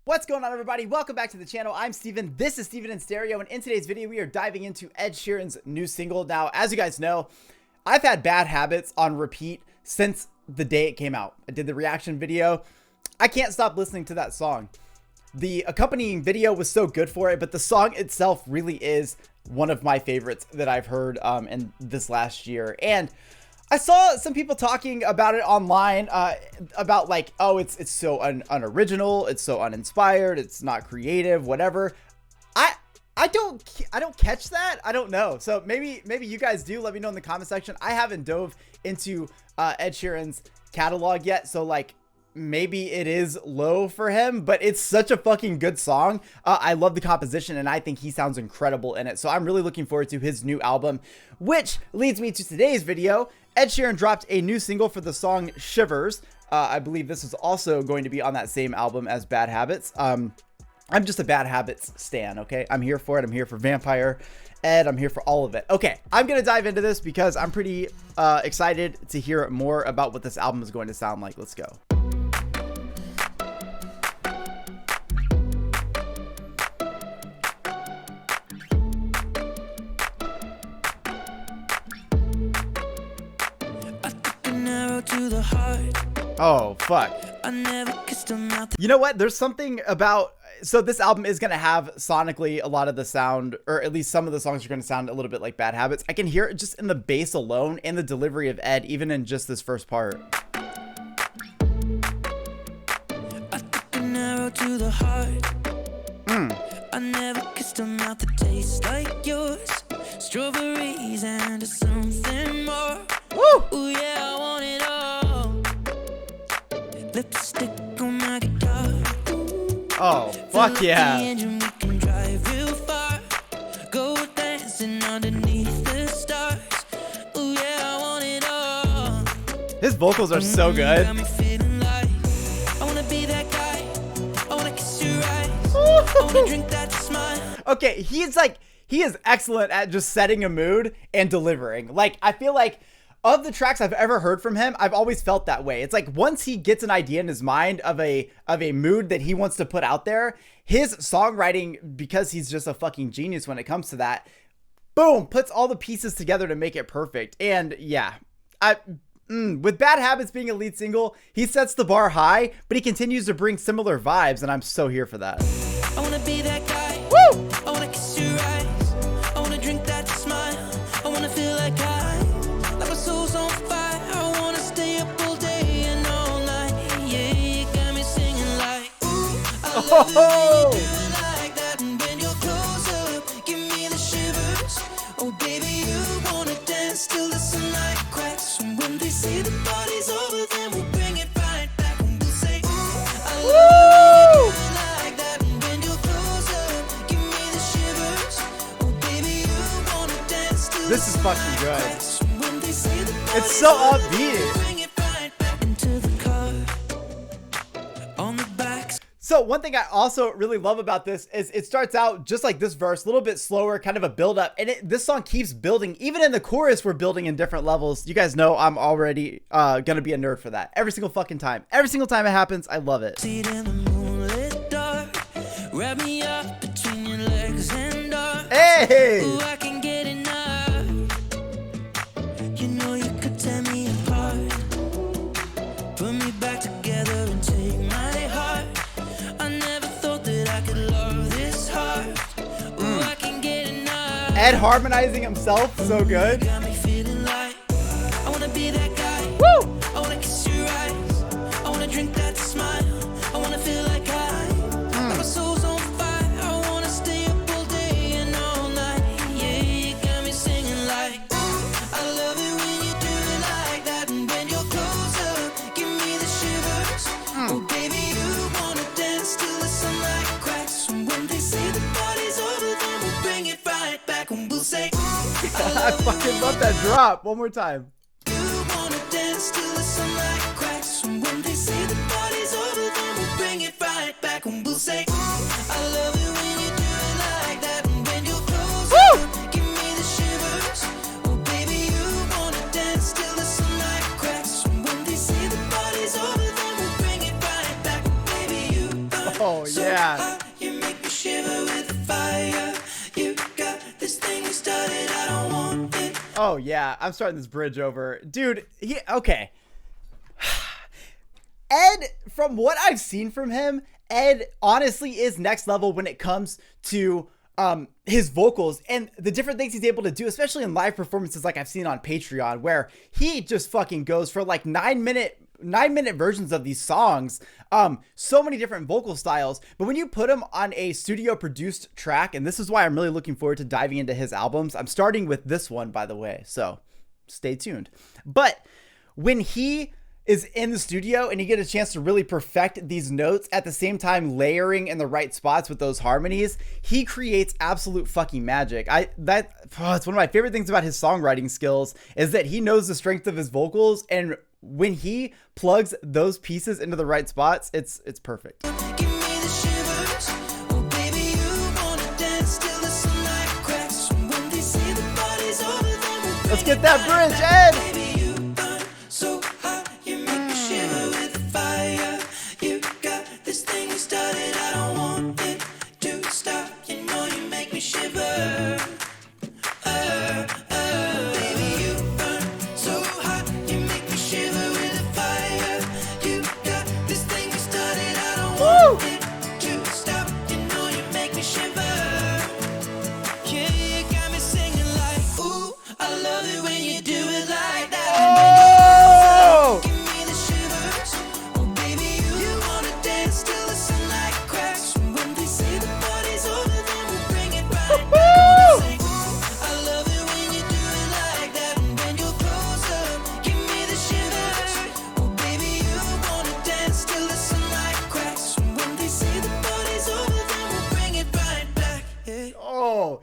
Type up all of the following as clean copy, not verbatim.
What's going on, everybody? Welcome back to the channel. I'm Steven. This is Steven in Stereo, and in today's video, we are diving into Ed Sheeran's new single. Now, as you guys know, I've had Bad Habits on repeat since the day it came out. I did the reaction video. I can't stop listening to that song. The accompanying video was so good for it, but the song itself really is one of my favorites that I've heard in this last year. And I saw some people talking about it online, about like, oh, it's so unoriginal, it's so uninspired, it's not creative, whatever. I don't catch that. I don't know. So maybe you guys do. Let me know in the comment section. I haven't dove into Ed Sheeran's catalog yet, so like maybe it is low for him, but it's such a fucking good song. I love the composition, and I think he sounds incredible in it. So I'm really looking forward to his new album, which leads me to today's video. Ed Sheeran dropped a new single for the song Shivers. I believe this is also going to be on that same album as Bad Habits. I'm just a Bad Habits stan, okay? I'm here for it. I'm here for Vampire Ed. I'm here for all of it. Okay, I'm going to dive into this because I'm pretty excited to hear more about what this album is going to sound like. Let's go. To the heart. Oh, fuck. I never kissed a mouth. You know what? There's something about... So this album is going to have sonically a lot of the sound, or at least some of the songs are going to sound a little bit like Bad Habits. I can hear it just in the bass alone and the delivery of Ed, even in just this first part. I took an arrow to the heart. I never kissed a mouth that tastes like yours. Strawberries and something more. Woo! Ooh, yeah, I want it all. Lipstick on my guitar. Oh, fuck yeah. The engine, we can drive real far. Go dancing underneath the stars. Ooh, yeah, I want it all. His vocals are so good. Got me feeling like I wanna be that guy. I wanna kiss your eyes. I wanna drink that smile. Okay, he is excellent at just setting a mood and delivering. Like, I feel like of the tracks I've ever heard from him, I've always felt that way. It's like once he gets an idea in his mind of a mood that he wants to put out there, his songwriting, because he's just a fucking genius when it comes to that, boom, puts all the pieces together to make it perfect. And yeah, with Bad Habits being a lead single, he sets the bar high, but he continues to bring similar vibes, and I'm so here for that. I wanna be that guy. Woo! I wanna kiss your eyes. I wanna drink that smile. I wanna feel like my soul's on fire. I wanna stay up all day and all night. Yeah, you got me singing like, ooh, I love it when you do it like that. And when you're close up, give me the shivers. Oh, baby, you wanna dance till the sunlight cracks. And when they say the party's over, then we'll bring it right back. And we'll say, ooh, I love it when you do it like that. And when you're close up, give me the shivers. Oh, baby, you wanna dance till This is fucking good. it's so upbeat. So one thing I also really love about this is it starts out just like this verse, a little bit slower, kind of a build up. And this song keeps building. Even in the chorus, we're building in different levels. You guys know I'm already going to be a nerd for that. Every single fucking time. Every single time it happens, I love it. Wrap me up between your legs and arms. Hey! Ooh, I can get enough. You know you could tear me apart. Put me back together and take my heart. I never thought that I could love this hard. Ooh, I can get enough. Ed harmonizing himself, so good. Got me feeling like I wanna be that guy. Woo! I wanna kiss your eyes. I wanna drink that smile. I wanna feel like my soul's on fire. I wanna stay up all day and all night. Yeah, you got me singing like, ooh, I love it when you do it like that. And when you're close up, give me the shivers. Oh, baby, you wanna dance till the sunlight cracks. And when they say the party's over, then we'll bring it right back. And we'll say, ooh, I fucking love that drop. One more time. you wanna dance till the sunlight cracks. And when they say the party's over, then we'll bring it right back. And we'll say, ooh, I love it when you do it like that. And when you're close up, give me the shivers. Oh, baby, you wanna dance till the sunlight cracks. And when they say the party's over, then we'll bring it right back. Baby, you Oh, yeah. hot, you make me shiver with the fire. You got this thing you started, I don't want it. Oh, yeah. I'm starting this bridge over. Dude, okay. Ed, from what I've seen from him, Ed honestly is next level when it comes to his vocals and the different things he's able to do, especially in live performances like I've seen on Patreon, where he just fucking goes for like 9-minute versions of these songs. So many different vocal styles, but when you put him on a studio produced track, and this is why I'm really looking forward to diving into his albums. I'm starting with this one, by the way, so stay tuned. But when he is in the studio and you get a chance to really perfect these notes at the same time layering in the right spots with those harmonies, he creates absolute fucking magic. It's one of my favorite things about his songwriting skills is that he knows the strength of his vocals, and when he plugs those pieces into the right spots, it's perfect. Give me the shivers. Oh, baby, you wanna dance till the sunlight cracks. When they say the party's over, then we'll Let's bring get it that right bridge, back. Ed. Baby, you burn so hot, you make me shiver with the fire. You got this thing you started, I don't want it to stop. You know you make me shiver. Baby, you burn so hot, you make me shiver with the fire. You got this thing you started, I don't want it to stop. You know you make me shiver. Yeah, you got me singing like, ooh, I love it when you do it like that. Oh! Give me the shivers. Oh, baby, you wanna dance till the sunlight cracks. When they say the party's over, then we'll bring it right back. Woo! Say, ooh, I love it when you do it like that. And when you're closer, give me the shivers. Oh, baby, you wanna dance till the sunlight cracks. When they say the party's over, then we'll bring it right back. Yeah. Oh,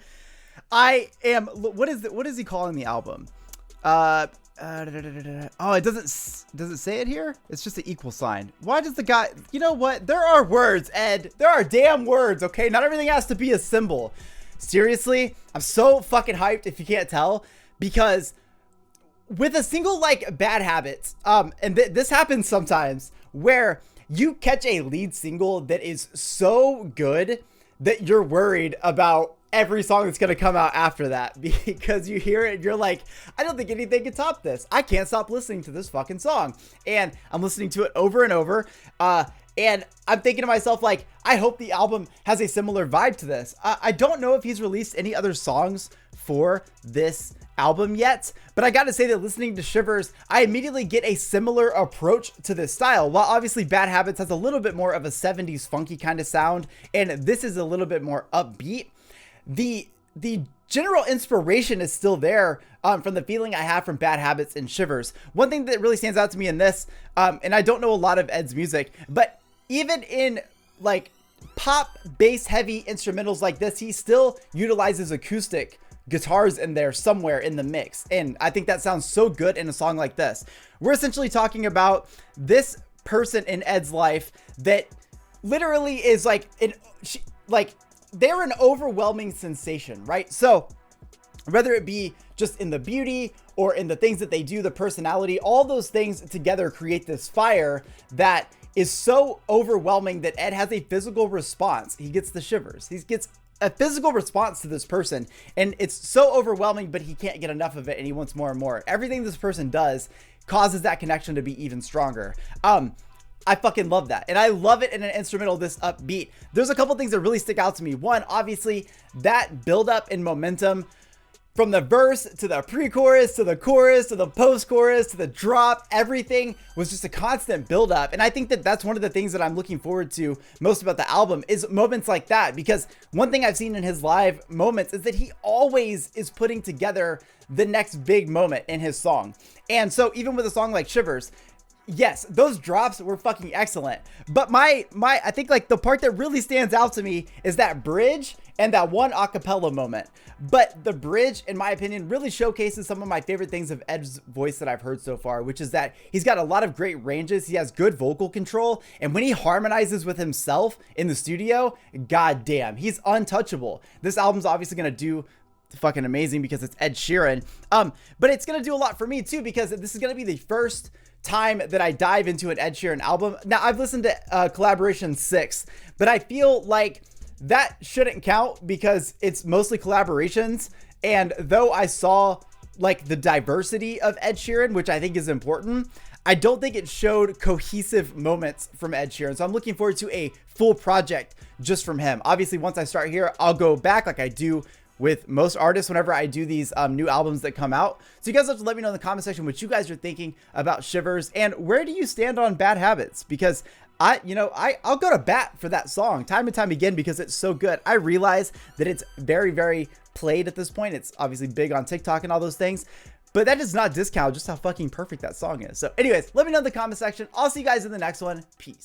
I am. What is he calling the album? Oh, it doesn't say it here. It's just an equal sign. Why does the guy? You know what? There are words, Ed. There are damn words. Okay, not everything has to be a symbol. Seriously, I'm so fucking hyped. If you can't tell, because with a single like Bad Habits, and this happens sometimes where you catch a lead single that is so good that you're worried about every song that's going to come out after that, because you hear it and you're like, I don't think anything can top this. I can't stop listening to this fucking song. And I'm listening to it over and over. And I'm thinking to myself, like, I hope the album has a similar vibe to this. I don't know if he's released any other songs for this album yet, but I gotta say that listening to Shivers, I immediately get a similar approach to this style. While obviously Bad Habits has a little bit more of a 70s funky kind of sound, and this is a little bit more upbeat, the general inspiration is still there from the feeling I have from Bad Habits and Shivers. One thing that really stands out to me in this, and I don't know a lot of Ed's music, but even in like pop bass heavy instrumentals like this, he still utilizes acoustic guitars in there somewhere in the mix. And I think that sounds so good in a song like this. We're essentially talking about this person in Ed's life that literally is like they're an overwhelming sensation, right? So whether it be just in the beauty or in the things that they do, the personality, all those things together create this fire that is so overwhelming that Ed has a physical response. He gets the shivers. He gets a physical response to this person, and it's so overwhelming, but he can't get enough of it, and he wants more and more. Everything this person does causes that connection to be even stronger. I fucking love that. And I love it in an instrumental this upbeat. There's a couple things that really stick out to me. One, obviously, that buildup in momentum from the verse to the pre-chorus to the chorus to the post-chorus to the drop, everything was just a constant buildup. And I think that that's one of the things that I'm looking forward to most about the album is moments like that. Because one thing I've seen in his live moments is that he always is putting together the next big moment in his song. And so even with a song like Shivers, yes, those drops were fucking excellent. But I think like the part that really stands out to me is that bridge and that one acapella moment. But the bridge, in my opinion, really showcases some of my favorite things of Ed's voice that I've heard so far, which is that he's got a lot of great ranges. He has good vocal control. And when he harmonizes with himself in the studio, goddamn, he's untouchable. This album's obviously going to do fucking amazing because it's Ed Sheeran. But it's gonna do a lot for me too, because this is gonna be the first time that I dive into an Ed Sheeran album. Now, I've listened to Collaboration 6, but I feel like that shouldn't count because it's mostly collaborations. And though I saw like the diversity of Ed Sheeran, which I think is important, I don't think it showed cohesive moments from Ed Sheeran. So I'm looking forward to a full project just from him. Obviously, once I start here, I'll go back like I do with most artists whenever I do these new albums that come out. So you guys have to let me know in the comment section what you guys are thinking about Shivers, and where do you stand on Bad Habits? Because I'll go to bat for that song time and time again because it's so good. I realize that it's very, very played at this point. It's obviously big on TikTok and all those things, but that does not discount just how fucking perfect that song is. So anyways, let me know in the comment section. I'll see you guys in the next one. Peace.